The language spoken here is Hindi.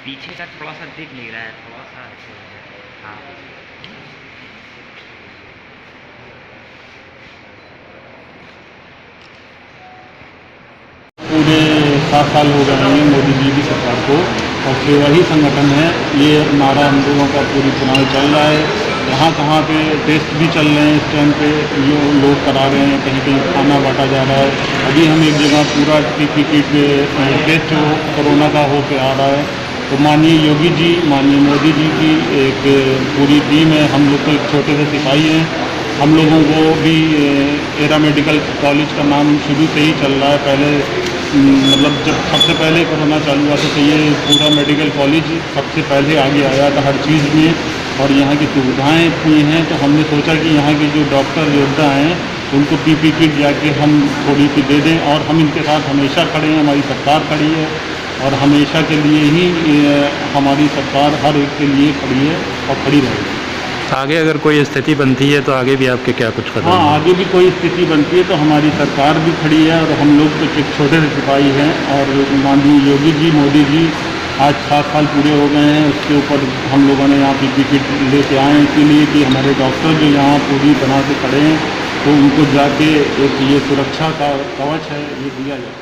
पीछे का थोड़ा सा दिख नहीं रहा है, थोड़ा सा ऐसे हो जाए। हाँ पूरे 7 साल हो गए हैं मोदी जी की सरकार को और सेवा ही संगठन है, ये नारा हम लोगों का पूरी चुनाव चल रहा है। यहाँ कहाँ पे टेस्ट भी चल रहे हैं इस टाइम पे, लोग करा रहे हैं, कहीं कहीं खाना बांटा जा रहा है। अभी हम एक जगह पूरा पीपी किट टेस्ट जो कोरोना का होके आ रहा है, तो माननीय योगी जी, माननीय मोदी जी की एक पूरी टीम है। हम लोग तो एक छोटे से सिपाही हैं। हम लोगों को भी एरा मेडिकल कॉलेज का नाम शुरू से ही चल रहा है। पहले मतलब जब सबसे पहले कोरोना चालू हुआ था तो ये पूरा मेडिकल कॉलेज सबसे पहले आगे आया था हर चीज़ में, और यहाँ की सुविधाएँ इतनी हैं तो हमने सोचा कि यहाँ के जो डॉक्टर योद्धा हैं उनको पीपी किट जाके हम थोड़ी सी दे दें, और हम इनके साथ हमेशा खड़े हैं। हमारी सरकार खड़ी है और हमेशा के लिए ही हमारी सरकार हर एक के लिए खड़ी है और खड़ी रहेगी। आगे अगर कोई स्थिति बनती है तो आगे भी आपके क्या कुछ कदम हाँ, हैं? आगे भी कोई स्थिति बनती है तो हमारी सरकार भी खड़ी है, और हम लोग तो एक छोटे से सिपाही हैं। और माननीय योगी जी, मोदी जी आज 7 साल पूरे हो गए हैं, उसके ऊपर हम लोगों ने यहाँ पीपी किट लेके आए हैं, इसीलिए कि हमारे डॉक्टर जो यहाँ पूरी बना के खड़े हैं तो उनको जाके एक ये सुरक्षा का कवच है ये दिया जाए।